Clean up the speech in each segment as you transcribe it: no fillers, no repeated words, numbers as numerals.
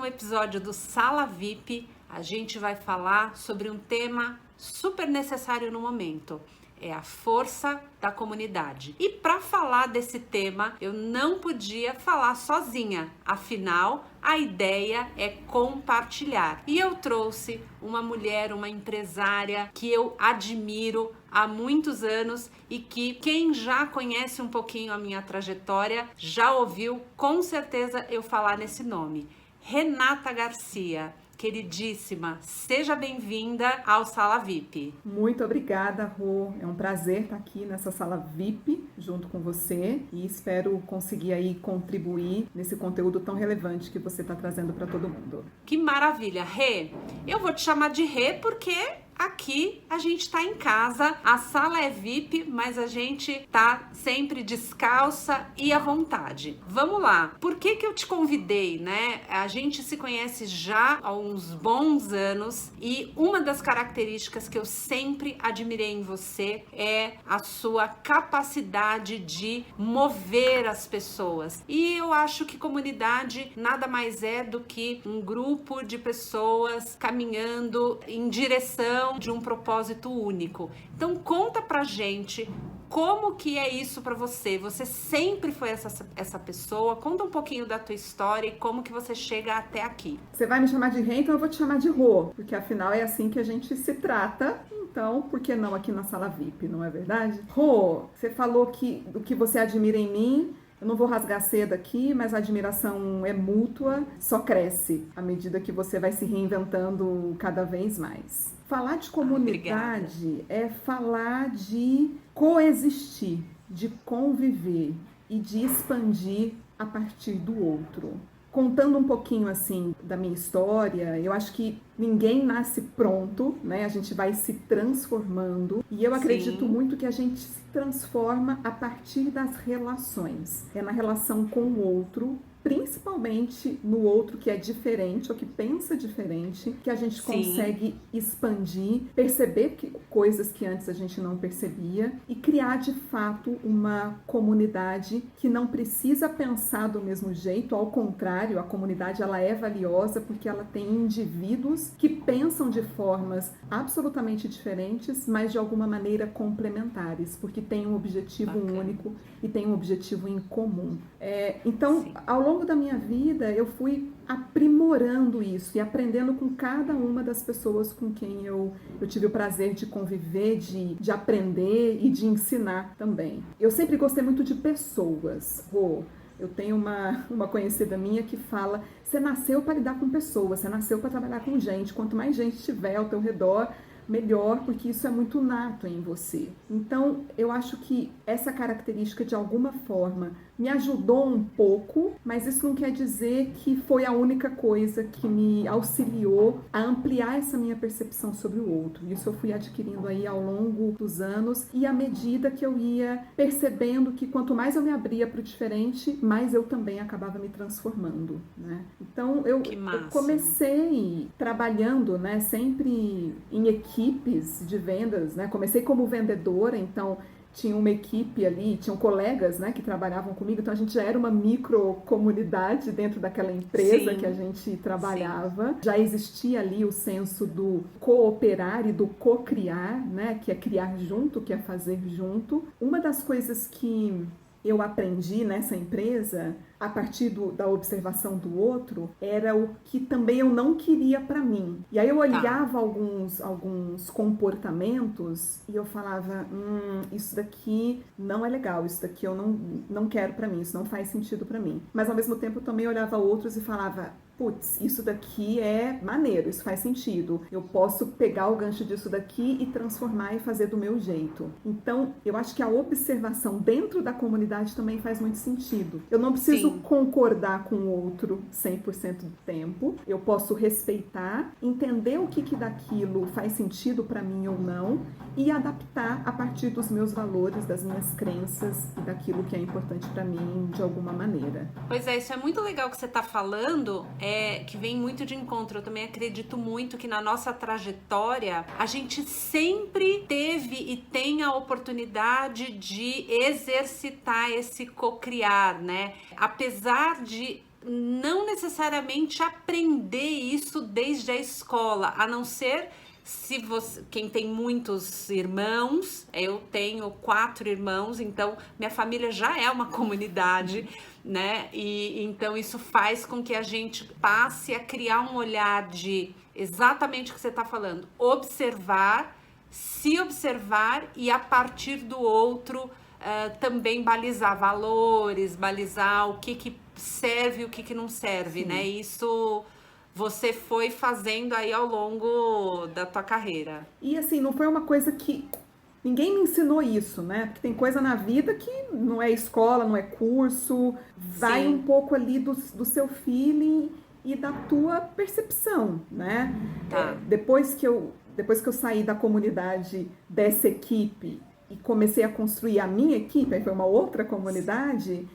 próximo episódio do Sala VIP, a gente vai falar sobre um tema super necessário no momento. É a força da comunidade. E para falar desse tema, eu não podia falar sozinha. Afinal, a ideia é compartilhar. E eu trouxe uma mulher, uma empresária que eu admiro há muitos anos e que quem já conhece um pouquinho a minha trajetória já ouviu com certeza eu falar nesse nome. Renata Garcia. Queridíssima, seja bem-vinda ao Sala VIP. Muito obrigada, Rô. É um prazer estar aqui nessa Sala VIP junto com você e espero conseguir aí contribuir nesse conteúdo tão relevante que você está trazendo para todo mundo. Que maravilha, Rê. Eu vou te chamar de Rê porque aqui a gente tá em casa, a sala é VIP, mas a gente tá sempre descalça e à vontade. Vamos lá, por que eu te convidei, né? A gente se conhece já há uns bons anos e uma das características que eu sempre admirei em você é a sua capacidade de mover as pessoas. E eu acho que comunidade nada mais é do que um grupo de pessoas caminhando em direção de um propósito único. Então conta pra gente como que é isso pra você. Você sempre foi essa pessoa? Conta um pouquinho da tua história e como que você chega até aqui. Você vai me chamar de Rê, então eu vou te chamar de Rô, porque afinal é assim que a gente se trata. Então, por que não aqui na Sala VIP, não é verdade? Rô, você falou que o que você admira em mim. Eu não vou rasgar cedo aqui, mas a admiração é mútua, só cresce à medida que você vai se reinventando cada vez mais. Falar de comunidade é falar de coexistir, de conviver e de expandir a partir do outro. Contando um pouquinho assim da minha história, eu acho que ninguém nasce pronto, né? A gente vai se transformando e eu acredito muito que a gente se transforma a partir das relações. É na relação com o outro, principalmente no outro que é diferente ou que pensa diferente, que a gente consegue expandir, perceber coisas que antes a gente não percebia e criar de fato uma comunidade que não precisa pensar do mesmo jeito, ao contrário, a comunidade ela é valiosa porque ela tem indivíduos que pensam de formas absolutamente diferentes, mas de alguma maneira complementares, porque tem um objetivo único e tem um objetivo em comum. Então, ao longo da minha vida, eu fui aprimorando isso e aprendendo com cada uma das pessoas com quem eu tive o prazer de conviver, de aprender e de ensinar também. Eu sempre gostei muito de pessoas, Rô. Eu tenho uma conhecida minha que fala: você nasceu para lidar com pessoas, você nasceu para trabalhar com gente. Quanto mais gente tiver ao teu redor, melhor, porque isso é muito nato em você. Então, eu acho que essa característica, de alguma forma, me ajudou um pouco, mas isso não quer dizer que foi a única coisa que me auxiliou a ampliar essa minha percepção sobre o outro. Isso eu fui adquirindo aí ao longo dos anos e à medida que eu ia percebendo que quanto mais eu me abria para o diferente, mais eu também acabava me transformando, né? Então, eu comecei trabalhando, né, sempre em equipes de vendas, né? Comecei como vendedora, então tinha uma equipe ali, tinham colegas, né, que trabalhavam comigo, então a gente já era uma microcomunidade dentro daquela empresa que a gente trabalhava. Já existia ali o senso do cooperar e do co-criar, né, que é criar junto, que é fazer junto. Uma das coisas que eu aprendi nessa empresa, a partir da observação do outro, era o que também eu não queria para mim. E aí eu olhava alguns comportamentos e eu falava, isso daqui não é legal, isso daqui eu não quero para mim, isso não faz sentido para mim. Mas ao mesmo tempo eu também olhava outros e falava, putz, isso daqui é maneiro, isso faz sentido. Eu posso pegar o gancho disso daqui e transformar e fazer do meu jeito. Então, eu acho que a observação dentro da comunidade também faz muito sentido. Eu não preciso concordar com o outro 100% do tempo. Eu posso respeitar, entender o que daquilo faz sentido para mim ou não e adaptar a partir dos meus valores, das minhas crenças e daquilo que é importante para mim de alguma maneira. Pois é, isso é muito legal que você está falando, que vem muito de encontro. Eu também acredito muito que na nossa trajetória a gente sempre teve e tem a oportunidade de exercitar esse cocriar, né? Apesar de não necessariamente aprender isso desde a escola, a não ser se você, quem tem muitos irmãos, eu tenho 4 irmãos, então minha família já é uma comunidade, né? E então isso faz com que a gente passe a criar um olhar de exatamente o que você está falando, observar, se observar e a partir do outro também balizar valores, balizar o que serve e o que não serve, né? Isso você foi fazendo aí ao longo da tua carreira. E assim, não foi uma coisa que ninguém me ensinou isso, né? Porque tem coisa na vida que não é escola, não é curso, vai um pouco ali do seu feeling e da tua percepção, né? Tá. Depois que eu saí da comunidade dessa equipe e comecei a construir a minha equipe, aí foi uma outra comunidade,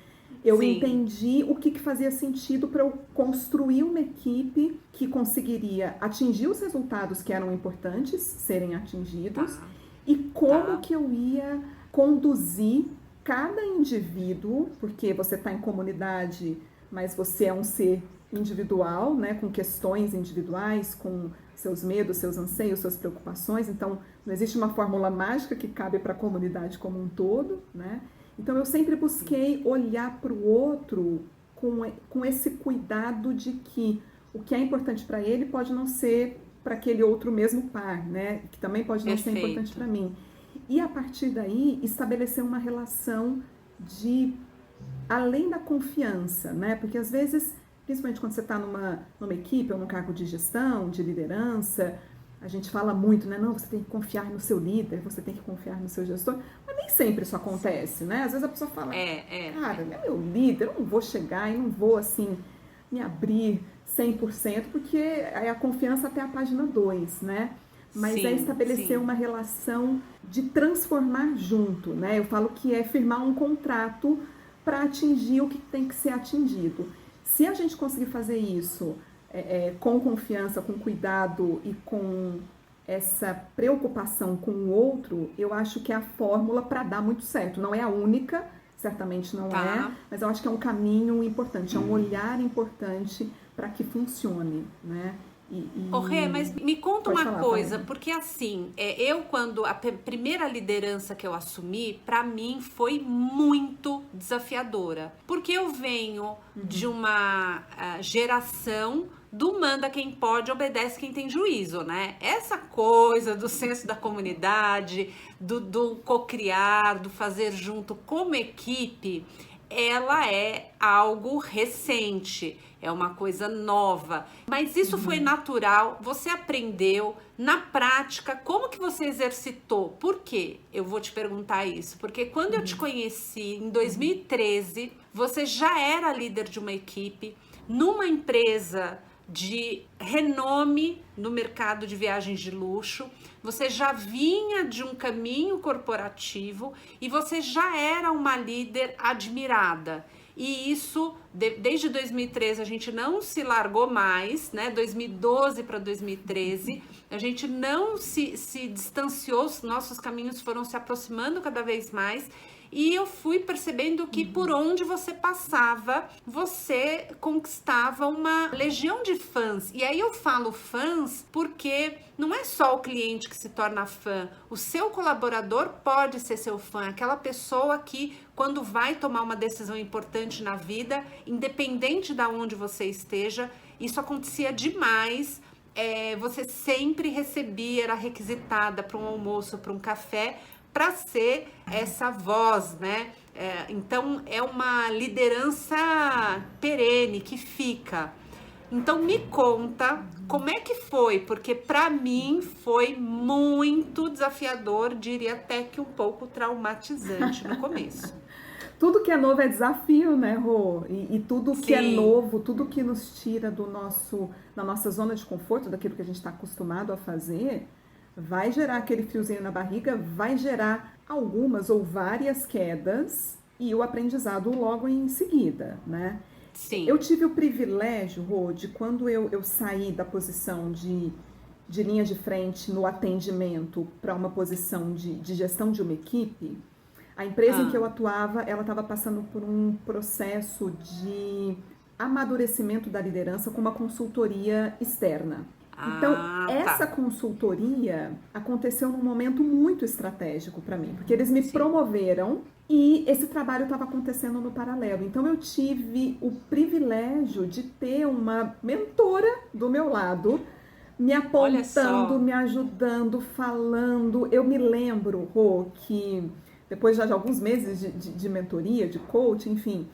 eu entendi o que fazia sentido para eu construir uma equipe que conseguiria atingir os resultados que eram importantes serem atingidos e como que eu ia conduzir cada indivíduo, porque você está em comunidade, mas você é um ser individual, né, com questões individuais, com seus medos, seus anseios, suas preocupações. Então, não existe uma fórmula mágica que cabe para a comunidade como um todo, né? Então, eu sempre busquei olhar para o outro com esse cuidado de que o que é importante para ele pode não ser para aquele outro mesmo par, né? Que também pode não ser importante para mim. E, a partir daí, estabelecer uma relação de além da confiança, né? Porque, às vezes, principalmente quando você está numa equipe ou num cargo de gestão, de liderança, a gente fala muito, né? Não, você tem que confiar no seu líder, você tem que confiar no seu gestor. Mas nem sempre isso acontece, né? Às vezes a pessoa fala, cara, é meu líder, eu não vou chegar e não vou, assim, me abrir 100%, porque é a confiança até a página 2, né? Mas é estabelecer uma relação de transformar junto, né? Eu falo que é firmar um contrato para atingir o que tem que ser atingido. Se a gente conseguir fazer isso com confiança, com cuidado e com essa preocupação com o outro, eu acho que é a fórmula para dar muito certo. Não é a única, certamente não é, mas eu acho que é um caminho importante, é um olhar importante para que funcione, né? Rê, mas me conta uma coisa, porque assim, eu quando a primeira liderança que eu assumi, para mim foi muito desafiadora, porque eu venho de uma geração do manda quem pode, obedece quem tem juízo, né? Essa coisa do senso da comunidade, do cocriar, do fazer junto como equipe, ela é algo recente, é uma coisa nova, mas isso foi natural, você aprendeu na prática, como que você exercitou? Por quê? Eu vou te perguntar isso, porque quando eu te conheci em 2013, você já era líder de uma equipe, numa empresa de renome no mercado de viagens de luxo, você já vinha de um caminho corporativo e você já era uma líder admirada. E isso, desde 2013, a gente não se largou mais, né? 2012 para 2013, a gente não se distanciou, os nossos caminhos foram se aproximando cada vez mais. E eu fui percebendo que por onde você passava, você conquistava uma legião de fãs. E aí eu falo fãs porque não é só o cliente que se torna fã. O seu colaborador pode ser seu fã. Aquela pessoa que, quando vai tomar uma decisão importante na vida, independente de onde você esteja, isso acontecia demais. Você sempre recebia, era requisitada para um almoço, para um café, para ser essa voz, né? Então, é uma liderança perene que fica. Então, me conta como é que foi, porque para mim foi muito desafiador, diria até que um pouco traumatizante no começo. Tudo que é novo é desafio, né, Rô? E tudo que é novo, tudo que nos tira da nossa zona de conforto, daquilo que a gente está acostumado a fazer, vai gerar aquele friozinho na barriga, vai gerar algumas ou várias quedas e o aprendizado logo em seguida, né? Sim. Eu tive o privilégio, Rô, de quando eu saí da posição de linha de frente no atendimento para uma posição de gestão de uma equipe, a empresa em que eu atuava, ela estava passando por um processo de amadurecimento da liderança com uma consultoria externa. Então, essa consultoria aconteceu num momento muito estratégico para mim, porque eles me promoveram e esse trabalho estava acontecendo no paralelo. Então, eu tive o privilégio de ter uma mentora do meu lado, me apontando, me ajudando, falando. Eu me lembro, Rô, que depois já de alguns meses de mentoria, de coach, enfim,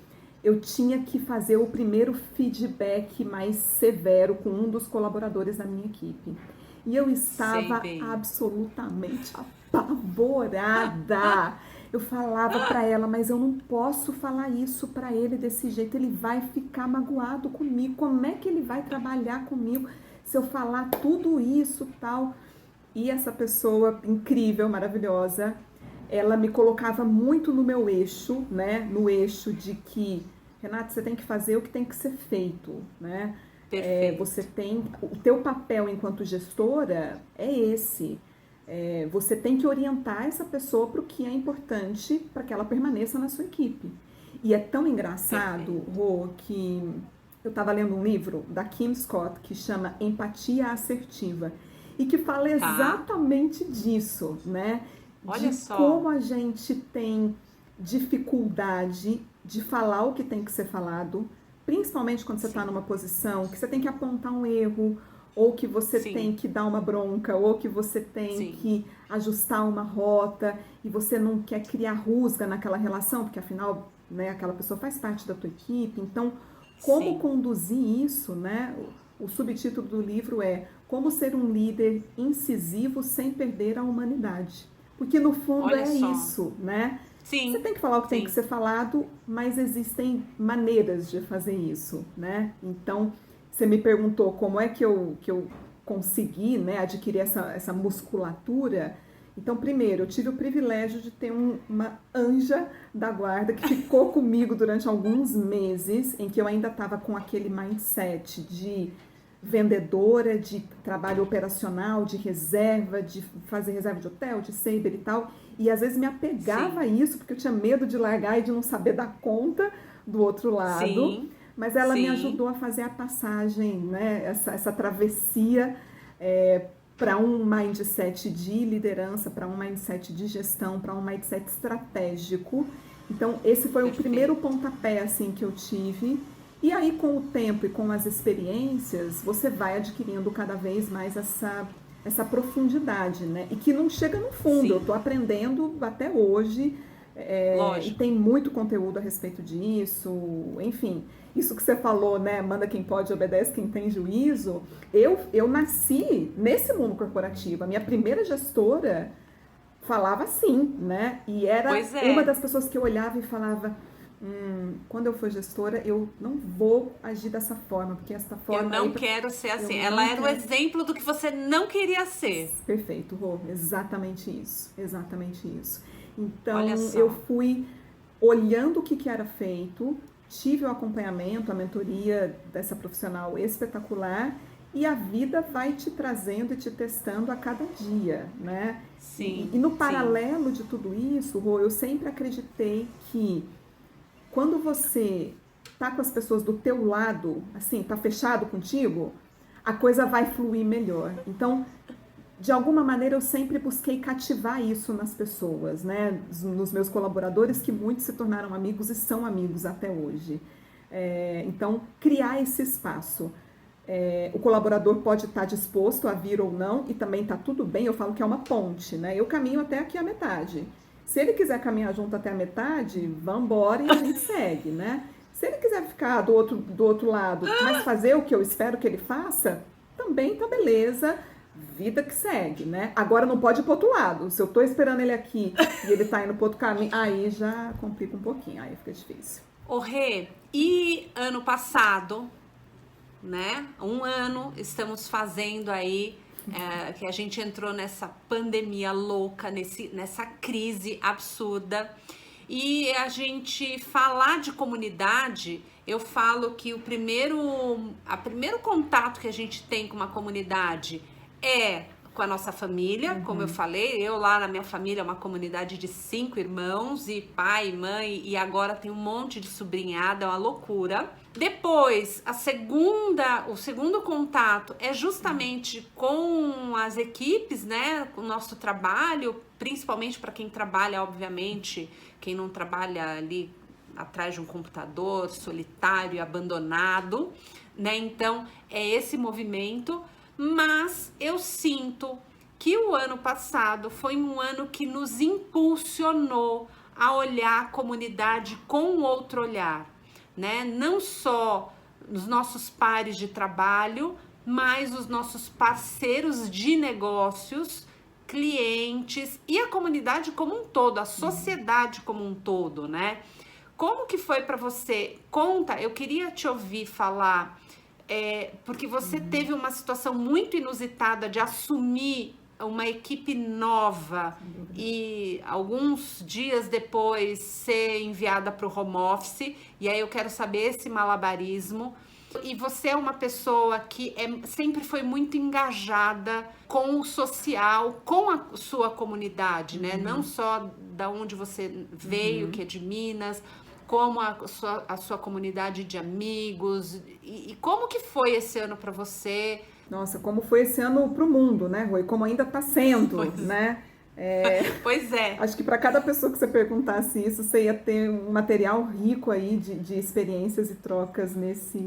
eu tinha que fazer o primeiro feedback mais severo com um dos colaboradores da minha equipe. E eu estava absolutamente apavorada. Eu falava para ela, mas eu não posso falar isso para ele desse jeito, ele vai ficar magoado comigo. Como é que ele vai trabalhar comigo se eu falar tudo isso, tal? E essa pessoa incrível, maravilhosa, ela me colocava muito no meu eixo, né? No eixo de que, Renata, você tem que fazer o que tem que ser feito, né? Você tem, o teu papel enquanto gestora é esse. Você tem que orientar essa pessoa para o que é importante para que ela permaneça na sua equipe. E é tão engraçado, Rô, que eu estava lendo um livro da Kim Scott que chama Empatia Assertiva e que fala exatamente disso, né? Olha só. Como a gente tem dificuldade de falar o que tem que ser falado, principalmente quando você está numa posição que você tem que apontar um erro, ou que você tem que dar uma bronca, ou que você tem que ajustar uma rota, e você não quer criar rusga naquela relação, porque afinal, né, aquela pessoa faz parte da tua equipe. Então, como conduzir isso, né? O subtítulo do livro é Como Ser um Líder Incisivo Sem Perder a Humanidade. Porque no fundo isso, né? Você tem que falar o que tem que ser falado, mas existem maneiras de fazer isso, né? Então, você me perguntou como é que eu consegui, né, adquirir essa musculatura. Então, primeiro, eu tive o privilégio de ter uma anja da guarda que ficou comigo durante alguns meses, em que eu ainda estava com aquele mindset de vendedora, de trabalho operacional, de reserva, de fazer reserva de hotel, de saber e tal. E às vezes me apegava a isso, porque eu tinha medo de largar e de não saber dar conta do outro lado. Mas ela me ajudou a fazer a passagem, né? Essa travessia para um mindset de liderança, para um mindset de gestão, para um mindset estratégico. Então, esse foi o primeiro pontapé assim, que eu tive. E aí, com o tempo e com as experiências, você vai adquirindo cada vez mais essa profundidade, né? E que não chega no fundo. Eu estou aprendendo até hoje. E tem muito conteúdo a respeito disso. Enfim, isso que você falou, né? Manda quem pode, obedece quem tem juízo. Eu nasci nesse mundo corporativo. A minha primeira gestora falava assim, né? E era uma das pessoas que eu olhava e falava... quando eu for gestora, eu não vou agir dessa forma, porque essa forma... Eu não quero ser assim. Ela era o exemplo do que você não queria ser. Perfeito, Rô. Exatamente isso. Exatamente isso. Então, eu fui olhando o que era feito, tive o acompanhamento, a mentoria dessa profissional espetacular, e a vida vai te trazendo e te testando a cada dia, né? E no paralelo de tudo isso, Rô, eu sempre acreditei que quando você tá com as pessoas do teu lado, assim, tá fechado contigo, a coisa vai fluir melhor. Então, de alguma maneira, eu sempre busquei cativar isso nas pessoas, né? Nos meus colaboradores, que muitos se tornaram amigos e são amigos até hoje. Então, criar esse espaço. O colaborador pode estar disposto a vir ou não, e também está tudo bem, eu falo que é uma ponte, né? Eu caminho até aqui a metade. Se ele quiser caminhar junto até a metade, vamos embora e a gente segue, né? Se ele quiser ficar do outro lado, mas fazer o que eu espero que ele faça, também tá beleza, vida que segue, né? Agora não pode ir pro outro lado. Se eu tô esperando ele aqui e ele tá indo pro outro caminho, aí já complica um pouquinho, aí fica difícil. Ô Rê, e ano passado, né? Um ano estamos fazendo aí, que a gente entrou nessa pandemia louca, nessa crise absurda. E a gente falar de comunidade, eu falo que o primeiro contato que a gente tem com uma comunidade é com a nossa família, como eu falei, eu lá na minha família é uma comunidade de 5 irmãos e pai, mãe, e agora tem um monte de sobrinhada, é uma loucura. Depois, o segundo contato é justamente com as equipes, né, com o nosso trabalho, principalmente para quem trabalha, obviamente, quem não trabalha ali atrás de um computador, solitário e abandonado, né? Então, é esse movimento, mas eu sinto que o ano passado foi um ano que nos impulsionou a olhar a comunidade com outro olhar, né? Não só os nossos pares de trabalho, mas os nossos parceiros de negócios, clientes e a comunidade como um todo, a sociedade como um todo, né? Como que foi para você? Conta, eu queria te ouvir falar, porque você teve uma situação muito inusitada de assumir uma equipe nova e alguns dias depois ser enviada para o home office, e aí eu quero saber esse malabarismo. E você é uma pessoa que sempre foi muito engajada com o social, com a sua comunidade, né? Não só da onde você veio, que é de Minas, como a sua comunidade de amigos. E como que foi esse ano para você? Nossa, como foi esse ano para o mundo, né, Rô? E como ainda está sendo, né? Pois é. Acho que para cada pessoa que você perguntasse isso, você ia ter um material rico aí de experiências e trocas nesse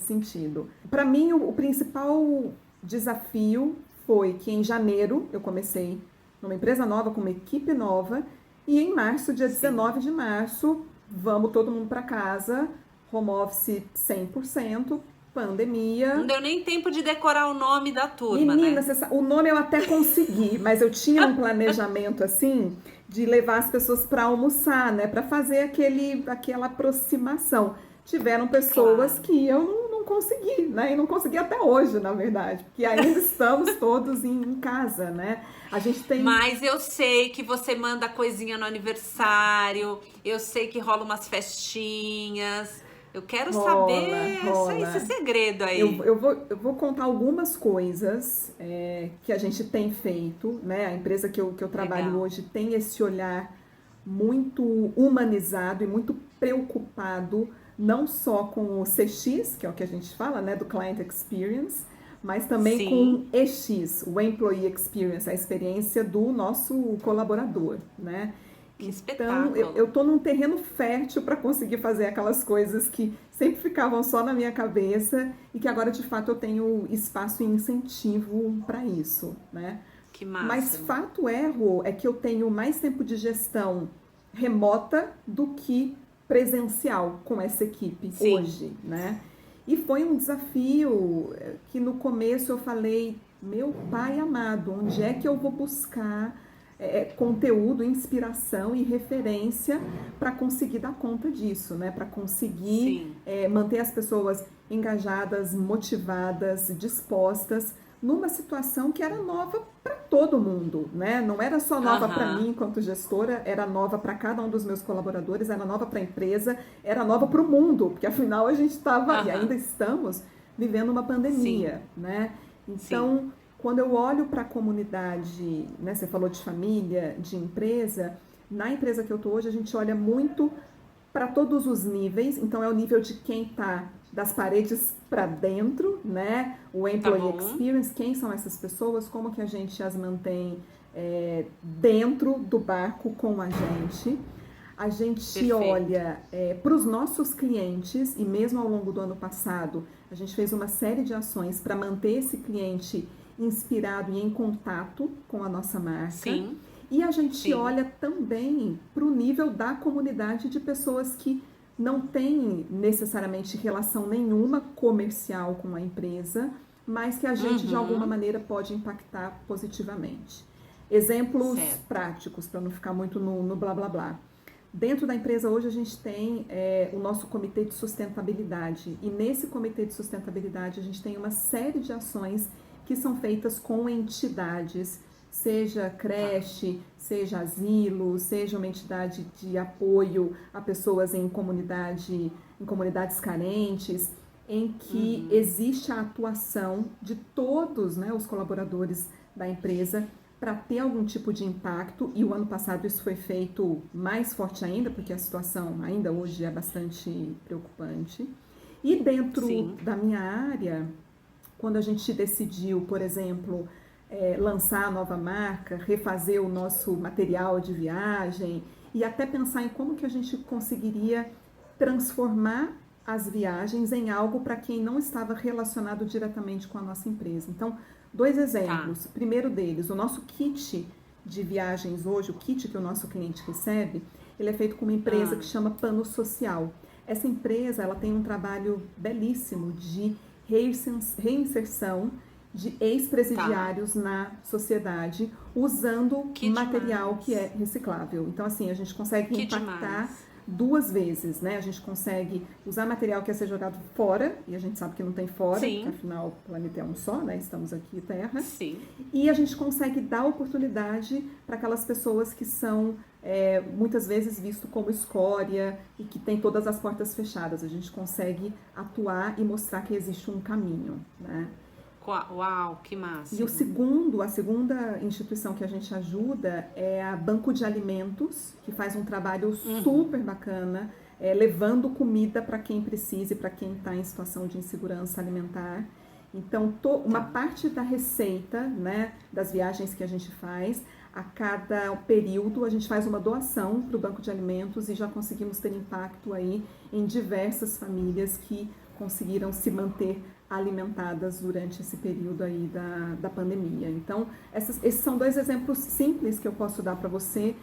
sentido. Para mim, o principal desafio foi que em janeiro eu comecei numa empresa nova, com uma equipe nova, e em março, dia 19 de março, vamos todo mundo para casa, home office 100%, pandemia. Não deu nem tempo de decorar o nome da turma, Menina, né? o nome eu até consegui, mas eu tinha um planejamento assim de levar as pessoas para almoçar, né, para fazer aquela aproximação. Tiveram pessoas que eu não consegui, né, e não consegui até hoje, na verdade, porque ainda estamos todos em casa, né? A gente tem. Mas eu sei que você manda coisinha no aniversário, eu sei que rola umas festinhas. Eu quero saber esse segredo aí. Eu vou contar algumas coisas que a gente tem feito, né? A empresa que eu trabalho hoje tem esse olhar muito humanizado e muito preocupado, não só com o CX, que é o que a gente fala, né? Do Client Experience, mas também com o EX, o Employee Experience, a experiência do nosso colaborador, né? Que Então, eu tô num terreno fértil para conseguir fazer aquelas coisas que sempre ficavam só na minha cabeça e que agora, de fato, eu tenho espaço e incentivo para isso, né? Que massa. Mas fato Rô, é que eu tenho mais tempo de gestão remota do que presencial com essa equipe hoje, né? E foi um desafio que no começo eu falei, meu pai amado, onde é que eu vou buscar conteúdo, inspiração e referência para conseguir dar conta disso, né? Para conseguir manter as pessoas engajadas, motivadas, dispostas numa situação que era nova para todo mundo, né? Não era só nova para mim enquanto gestora, era nova para cada um dos meus colaboradores, era nova para a empresa, era nova para o mundo, porque afinal a gente estava e ainda estamos vivendo uma pandemia, né? Então, quando eu olho para a comunidade, né, você falou de família, de empresa, na empresa que eu estou hoje, a gente olha muito para todos os níveis, então é o nível de quem está das paredes para dentro, né? O Employee Experience, quem são essas pessoas, como que a gente as mantém dentro do barco com a gente. A gente olha para os nossos clientes, e mesmo ao longo do ano passado, a gente fez uma série de ações para manter esse cliente inspirado e em contato com a nossa marca. E a gente olha também para o nível da comunidade de pessoas que não têm necessariamente relação nenhuma comercial com a empresa, mas que a gente de alguma maneira pode impactar positivamente. Exemplos práticos, para não ficar muito no blá blá blá. Dentro da empresa hoje a gente tem o nosso comitê de sustentabilidade, e nesse comitê de sustentabilidade a gente tem uma série de ações que são feitas com entidades, seja creche, seja asilo, seja uma entidade de apoio a pessoas em comunidades carentes, em que existe a atuação de todos, né, os colaboradores da empresa para ter algum tipo de impacto, e o ano passado isso foi feito mais forte ainda, porque a situação ainda hoje é bastante preocupante. E dentro Sim. da minha área, quando a gente decidiu, por exemplo, lançar a nova marca, refazer o nosso material de viagem e até pensar em como que a gente conseguiria transformar as viagens em algo para quem não estava relacionado diretamente com a nossa empresa. Então, dois Tá. exemplos. Primeiro deles, o nosso kit de viagens hoje, o kit que o nosso cliente recebe, ele é feito com uma empresa Ah, que chama Plano Social. Essa empresa, ela tem um trabalho belíssimo de reinserção de tá. ex-presidiários na sociedade usando Que material que é demais. reciclável. Então, assim, a gente consegue Que impactar demais. duas vezes, né? A gente consegue usar material que ia ser jogado fora, e a gente sabe que não tem fora, porque Sim, afinal o planeta é um só, né? Estamos aqui, Terra. sim. E a gente consegue dar oportunidade para aquelas pessoas que são muitas vezes visto como escória e que tem todas as portas fechadas. A gente consegue atuar e mostrar que existe um caminho, né? Uau, que E máximo. a segunda instituição que a gente ajuda é a Banco de Alimentos, que faz um trabalho Uhum. super bacana, levando comida para quem precisa e para quem está em situação de insegurança alimentar. Então, uma Tá. parte da receita, né, das viagens que a gente faz, a cada período a gente faz uma doação para o Banco de Alimentos e já conseguimos ter impacto aí em diversas famílias que conseguiram se manter alimentadas durante esse período aí da pandemia. Então, esses são dois exemplos simples que eu posso dar para você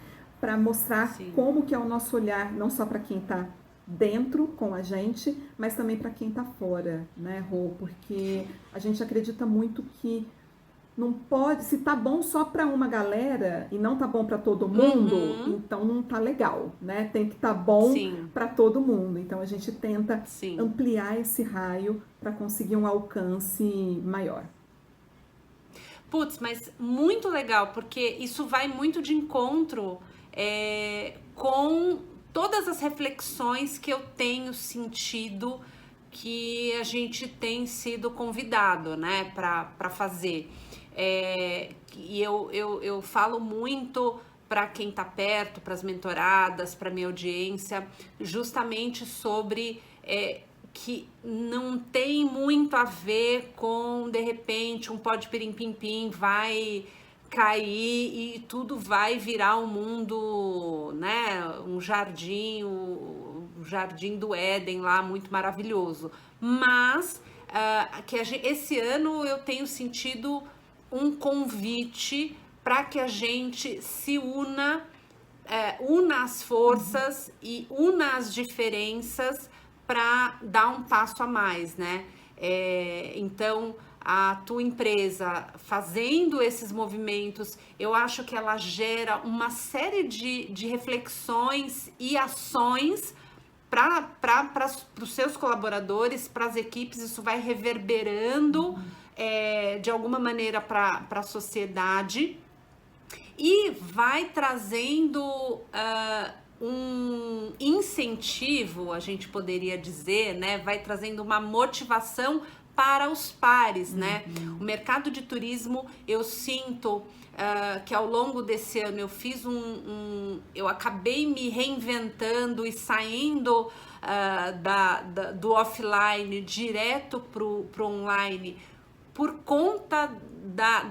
para mostrar Sim. como que é o nosso olhar, não só para quem está dentro com a gente, mas também para quem está fora, né, Rô? Porque a gente acredita muito que não pode, se tá bom só para uma galera e não tá bom para todo mundo, Uhum. então não tá legal, né? Tem que estar bom Sim, para todo mundo. Então a gente tenta sim. ampliar esse raio para conseguir um alcance maior. Putz, mas muito legal, porque isso vai muito de encontro com todas as reflexões que eu tenho sentido que a gente tem sido convidado, né, para fazer. E eu falo muito para quem está perto, para as mentoradas, para minha audiência, justamente sobre que não tem muito a ver com, de repente, um pó de pirim-pim-pim vai cair e tudo vai virar um mundo, né? Um jardim do Éden lá, muito maravilhoso. Mas esse ano eu tenho sentido um convite para que a gente se una as forças e una as diferenças para dar um passo a mais, né? Então, a tua empresa fazendo esses movimentos, eu acho que ela gera uma série de reflexões e ações para os seus colaboradores, para as equipes, isso vai reverberando de alguma maneira para a sociedade e vai trazendo um incentivo, a gente poderia dizer, né? Vai trazendo uma motivação para os pares, né? O mercado de turismo, eu sinto que ao longo desse ano eu fiz eu acabei me reinventando e saindo do offline direto pro online por conta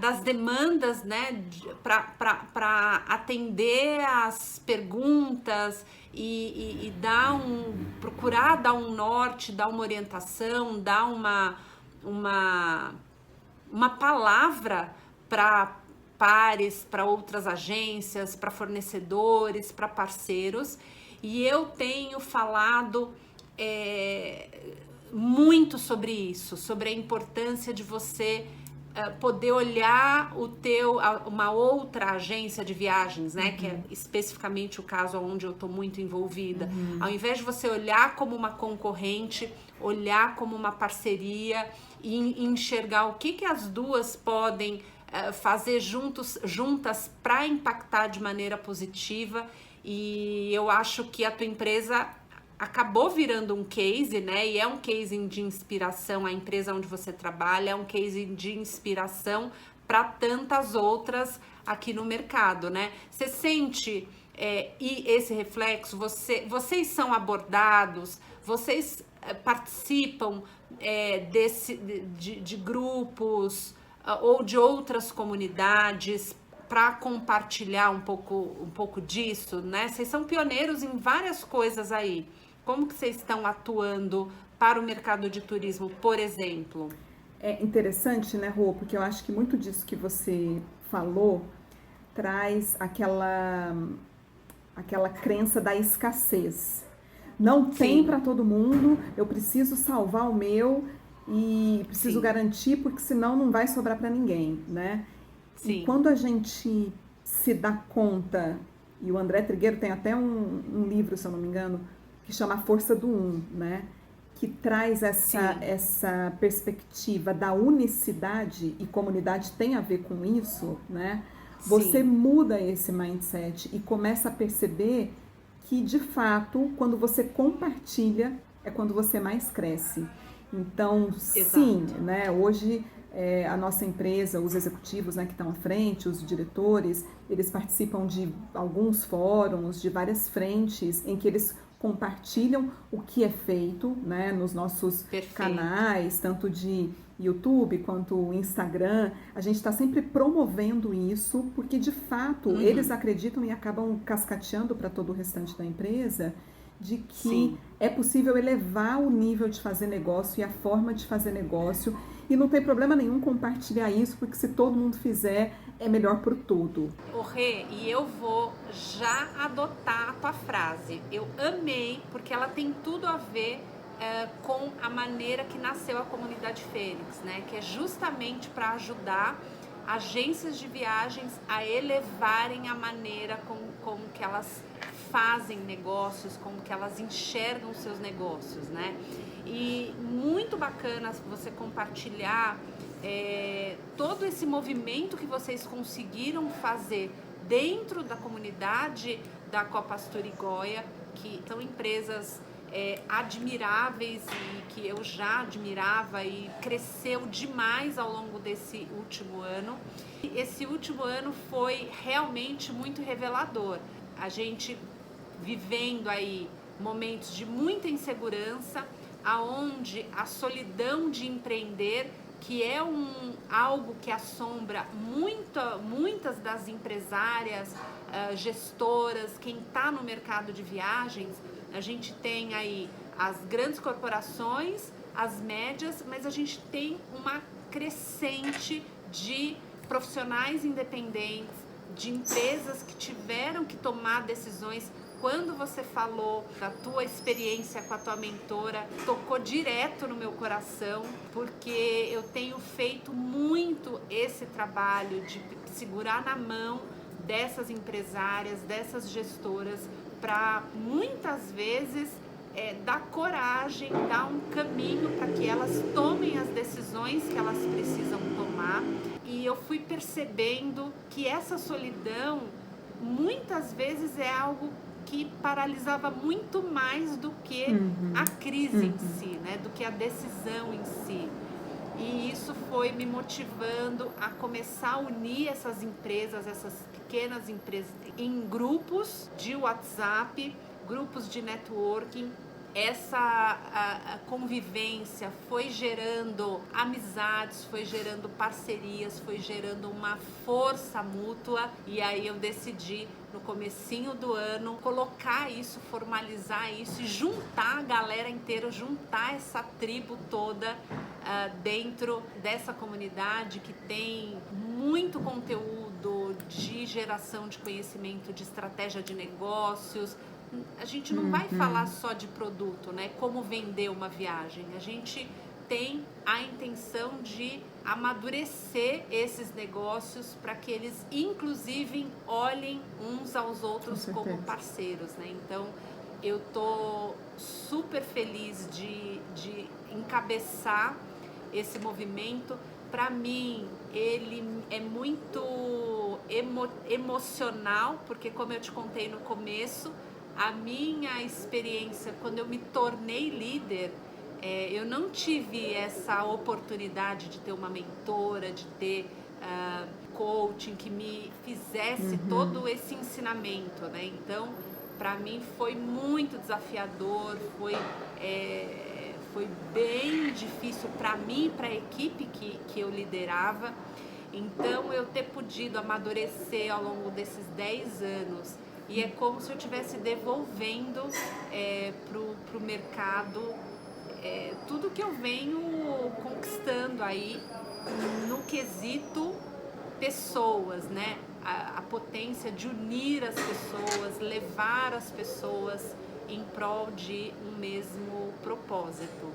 das demandas, né, para atender as perguntas e procurar dar um norte, dar uma orientação, dar uma palavra para pares, para outras agências, para fornecedores, para parceiros. E eu tenho falado muito sobre isso, sobre a importância de você poder olhar uma outra agência de viagens, né, que é especificamente o caso onde eu estou muito envolvida, ao invés de você olhar como uma concorrente, olhar como uma parceria e enxergar o que as duas podem fazer juntas para impactar de maneira positiva. E eu acho que a tua empresa acabou virando um case, né? E é um case de inspiração, a empresa onde você trabalha é um case de inspiração para tantas outras aqui no mercado, né? Você sente e esse reflexo, vocês são abordados, vocês participam de grupos ou de outras comunidades para compartilhar um pouco disso, né? Vocês são pioneiros em várias coisas aí. Como que vocês estão atuando para o mercado de turismo, por exemplo? É interessante, né, Rô? Porque eu acho que muito disso que você falou traz aquela crença da escassez. Não tem para todo mundo, eu preciso salvar o meu e preciso garantir, porque senão não vai sobrar para ninguém, né? Sim. E quando a gente se dá conta, e o André Trigueiro tem até um livro, se eu não me engano, que chama A Força do Um, né? Que traz essa perspectiva da unicidade, e comunidade tem a ver com isso, né? Você muda esse mindset e começa a perceber que, de fato, quando você compartilha, é quando você mais cresce. Então, sim, né? Hoje, a nossa empresa, os executivos, né, que estão à frente, os diretores, eles participam de alguns fóruns, de várias frentes, em que eles compartilham o que é feito, né, nos nossos canais, tanto de YouTube quanto Instagram. A gente está sempre promovendo isso, porque de fato eles acreditam e acabam cascateando para todo o restante da empresa de que é possível elevar o nível de fazer negócio e a forma de fazer negócio, e não tem problema nenhum compartilhar isso, porque se todo mundo fizer, é melhor para o todo. Ô Rê, e eu vou já adotar a tua frase. Eu amei, porque ela tem tudo a ver com a maneira que nasceu a Comunidade Fênix, né? Que é justamente para ajudar agências de viagens a elevarem a maneira como que elas fazem negócios, como que elas enxergam seus negócios, né? E muito bacana você compartilhar todo esse movimento que vocês conseguiram fazer dentro da comunidade da Copa Asturigóia, que são empresas admiráveis e que eu já admirava, e cresceu demais ao longo desse último ano. Esse último ano foi realmente muito revelador. A gente vivendo aí momentos de muita insegurança, aonde a solidão de empreender, que é algo que assombra muitas das empresárias, gestoras, quem está no mercado de viagens. A gente tem aí as grandes corporações, as médias, mas a gente tem uma crescente de profissionais independentes, de empresas que tiveram que tomar decisões. Quando você falou da tua experiência com a tua mentora, tocou direto no meu coração, porque eu tenho feito muito esse trabalho de segurar na mão dessas empresárias, dessas gestoras, para muitas vezes dar coragem, dar um caminho para que elas tomem as decisões que elas precisam tomar. E eu fui percebendo que essa solidão muitas vezes é algo que paralisava muito mais do que a crise em si, né? Do que a decisão em si. E isso foi me motivando a começar a unir essas empresas, essas pequenas empresas, em grupos de WhatsApp, grupos de networking. Essa a convivência foi gerando amizades, foi gerando parcerias, foi gerando uma força mútua, e aí eu decidi no comecinho do ano colocar isso, formalizar isso e juntar a galera inteira, juntar essa tribo toda dentro dessa comunidade que tem muito conteúdo de geração de conhecimento, de estratégia de negócios. A gente não vai falar só de produto, né? Como vender uma viagem. A gente tem a intenção de amadurecer esses negócios para que eles, inclusive, olhem uns aos outros como parceiros, né? Então, eu tô super feliz de encabeçar esse movimento. Para mim, ele é muito emocional, porque, como eu te contei no começo, a minha experiência, quando eu me tornei líder, eu não tive essa oportunidade de ter uma mentora, de ter coaching, que me fizesse todo esse ensinamento, né? Então, para mim foi muito desafiador, foi bem difícil para mim e para a equipe que eu liderava. Então, eu ter podido amadurecer ao longo desses 10 anos, e é como se eu estivesse devolvendo pro mercado tudo que eu venho conquistando aí no quesito pessoas, né? A potência de unir as pessoas, levar as pessoas em prol de um mesmo propósito.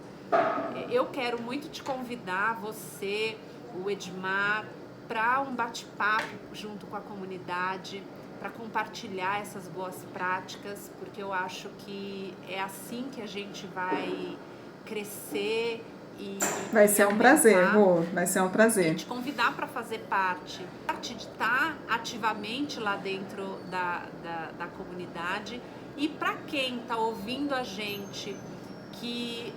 Eu quero muito te convidar, você, o Edmar, para um bate-papo junto com a comunidade, para compartilhar essas boas práticas, porque eu acho que é assim que a gente vai crescer e vai ser um prazer, Rô, vai ser um prazer. E te convidar para fazer parte de estar ativamente lá dentro da comunidade. E para quem está ouvindo a gente que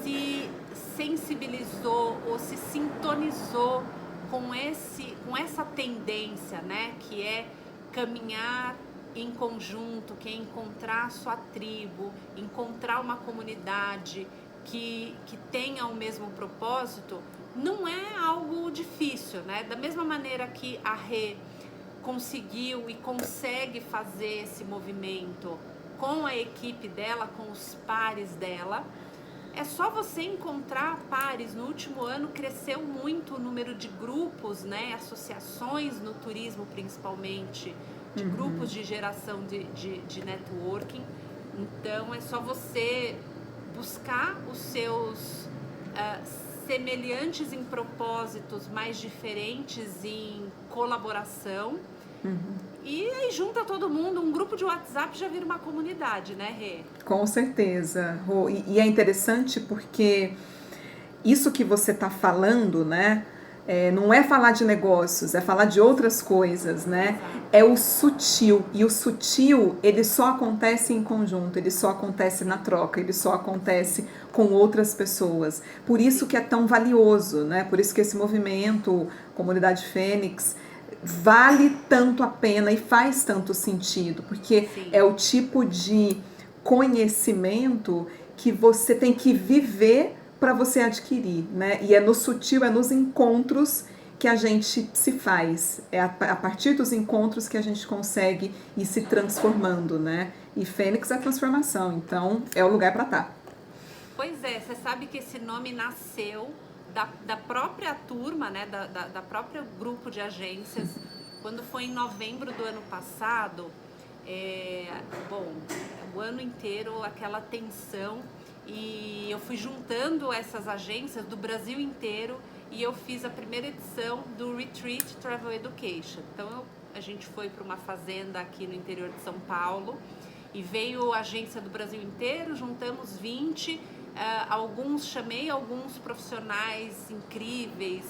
se sensibilizou ou se sintonizou com essa tendência, né, que é caminhar em conjunto, que é encontrar a sua tribo, encontrar uma comunidade que tenha o mesmo propósito, não é algo difícil, né? Da mesma maneira que a Rê conseguiu e consegue fazer esse movimento com a equipe dela, com os pares dela, é só você encontrar pares. No último ano cresceu muito o número de grupos, né? Associações no turismo principalmente, de grupos de geração de networking. Então é só você buscar os seus semelhantes em propósitos, mais diferentes em colaboração. E aí junta todo mundo, um grupo de WhatsApp já vira uma comunidade, né, Rê? Com certeza, Rô. E é interessante porque isso que você está falando, né, não é falar de negócios, é falar de outras coisas, né? Exato. É o sutil, e o sutil, ele só acontece em conjunto, ele só acontece na troca, ele só acontece com outras pessoas. Por isso que é tão valioso, né? Por isso que esse movimento, Comunidade Fênix, vale tanto a pena e faz tanto sentido, porque é o tipo de conhecimento que você tem que viver para você adquirir, né? E é no sutil, é nos encontros que a gente se faz. É a partir dos encontros que a gente consegue ir se transformando, né? E Fênix é transformação, então é o lugar para estar. Pois é, você sabe que esse nome nasceu da própria turma, né? Da própria grupo de agências. Quando foi em novembro do ano passado, o ano inteiro aquela tensão, e eu fui juntando essas agências do Brasil inteiro e eu fiz a primeira edição do Retreat Travel Education. Então a gente foi para uma fazenda aqui no interior de São Paulo e veio a agência do Brasil inteiro, juntamos 20, chamei alguns profissionais incríveis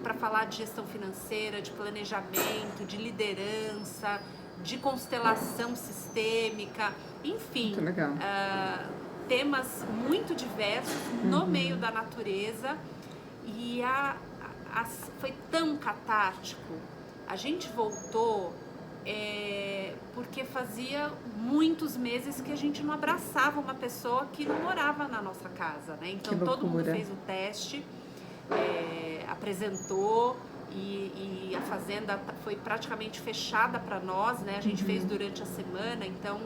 para falar de gestão financeira, de planejamento, de liderança, de constelação sistêmica, enfim, temas muito diversos no meio da natureza. E foi tão catártico. A gente voltou porque fazia muitos meses que a gente não abraçava uma pessoa que não morava na nossa casa, né? Então todo mundo fez o teste, apresentou, e a fazenda foi praticamente fechada para nós, né? A gente fez durante a semana, então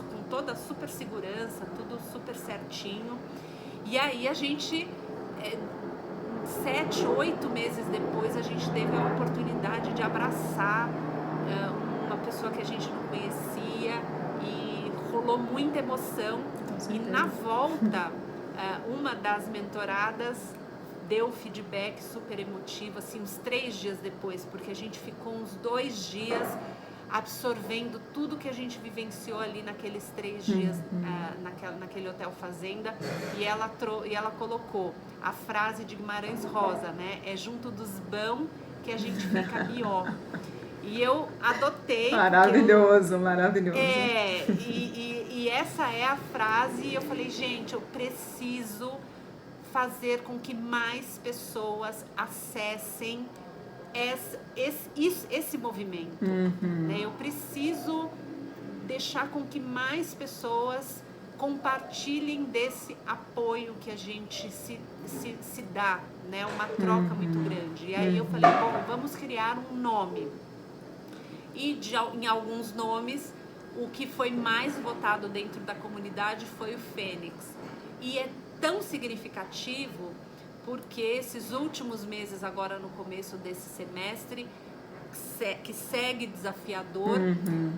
com toda a super segurança, tudo super certinho. E aí a gente 7, 8 meses depois, a gente teve a oportunidade de abraçar uma pessoa que a gente não conhecia, e rolou muita emoção. E na volta, uma das mentoradas deu feedback super emotivo, assim, uns 3 dias depois, porque a gente ficou uns 2 dias absorvendo tudo que a gente vivenciou ali naqueles 3 dias naquele hotel fazenda. E ela colocou a frase de Guimarães Rosa, né? É junto dos bão que a gente fica pior. E eu adotei. Maravilhoso, maravilhoso. E essa é a frase, e eu falei, gente, eu preciso fazer com que mais pessoas acessem esse movimento. Né? Eu preciso deixar com que mais pessoas compartilhem desse apoio que a gente se dá, né? Uma troca muito grande. E aí eu falei, bom, vamos criar um nome. E em alguns nomes, o que foi mais votado dentro da comunidade foi o Fênix. E é tão significativo porque esses últimos meses, agora no começo desse semestre, que segue desafiador,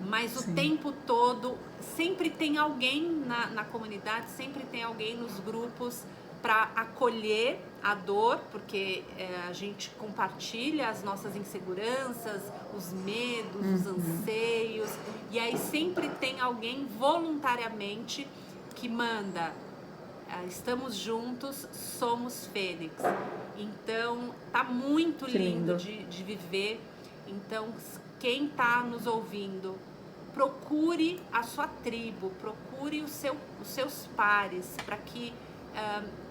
mas o tempo todo sempre tem alguém na comunidade, sempre tem alguém nos grupos para acolher a dor, porque a gente compartilha as nossas inseguranças, os medos, os anseios, e aí sempre tem alguém voluntariamente que manda: estamos juntos, somos Fênix. Então tá muito lindo de viver. Então, quem está nos ouvindo, procure a sua tribo, procure os seus pares, para que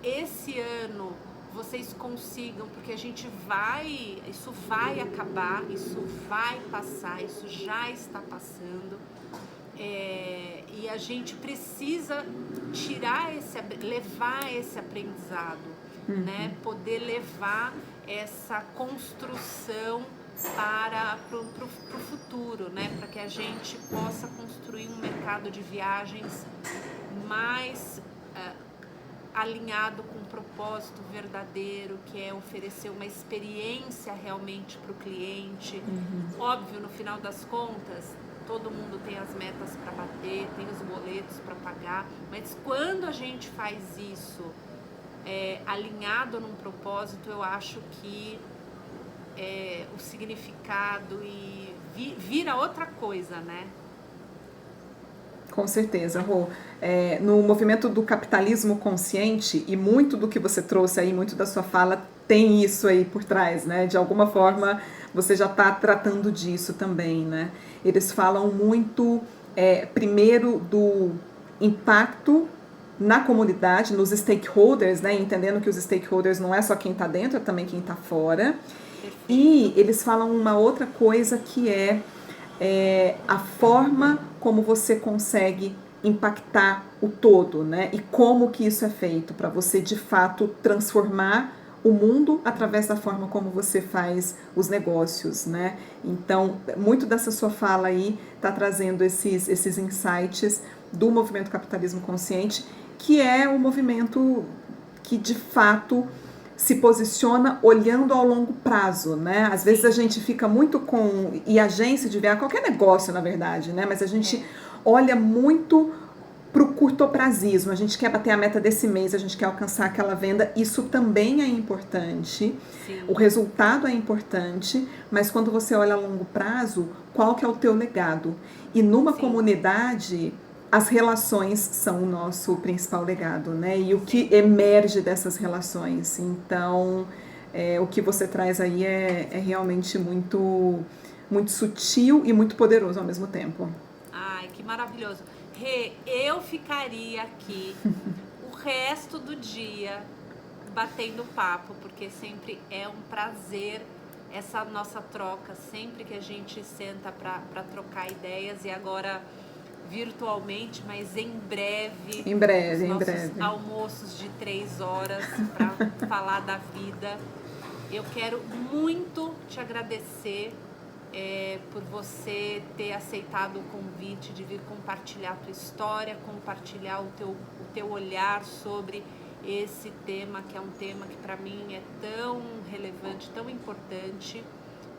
esse ano vocês consigam, porque isso vai acabar, isso vai passar, isso já está passando, e a gente precisa levar esse aprendizado, né? Poder levar essa construção para o futuro, né? Para que a gente possa construir um mercado de viagens mais alinhado com um propósito verdadeiro, que é oferecer uma experiência realmente para o cliente. Óbvio, no final das contas, todo mundo tem as metas para bater, tem os boletos para pagar, mas quando a gente faz isso alinhado num propósito, eu acho que o significado vira outra coisa, né? Com certeza, Rô. No movimento do capitalismo consciente, e muito do que você trouxe aí, muito da sua fala, tem isso aí por trás, né? De alguma forma, você já está tratando disso também, né? Eles falam muito, primeiro, do impacto na comunidade, nos stakeholders, né? Entendendo que os stakeholders não é só quem está dentro, é também quem está fora. E eles falam uma outra coisa que é a forma como você consegue impactar o todo, né? E como que isso é feito para você, de fato, transformar o mundo através da forma como você faz os negócios, né? Então, muito dessa sua fala aí está trazendo esses insights do movimento Capitalismo Consciente, que é um movimento que, de fato, se posiciona olhando ao longo prazo, né? Às vezes a gente fica muito e agência de viagem, qualquer negócio, na verdade, né? Mas a gente olha muito pro curtoprazismo, a gente quer bater a meta desse mês, a gente quer alcançar aquela venda, isso também é importante, o resultado é importante, mas quando você olha a longo prazo, qual que é o teu legado? E numa comunidade, as relações são o nosso principal legado, né? E o que emerge dessas relações. Então, o que você traz aí é realmente muito, muito sutil e muito poderoso ao mesmo tempo. Ai, que maravilhoso. Rê, eu ficaria aqui o resto do dia batendo papo, porque sempre é um prazer essa nossa troca, sempre que a gente senta para trocar ideias, e agora virtualmente, mas em breve, almoços de 3 horas para falar da vida. Eu quero muito te agradecer por você ter aceitado o convite de vir compartilhar a tua história, compartilhar o teu olhar sobre esse tema, que é um tema que para mim é tão relevante, tão importante.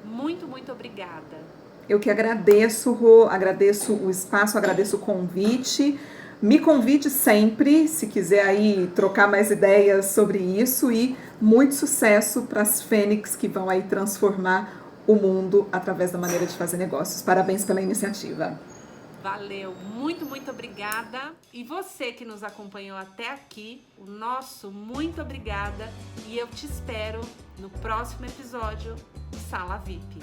Muito, muito obrigada. Eu que agradeço, Rô, agradeço o espaço, agradeço o convite. Me convide sempre, se quiser aí trocar mais ideias sobre isso, e muito sucesso para as Fênix que vão aí transformar o mundo através da maneira de fazer negócios. Parabéns pela iniciativa. Valeu, muito, muito obrigada. E você que nos acompanhou até aqui, o nosso muito obrigada. E eu te espero no próximo episódio do Sala VIP.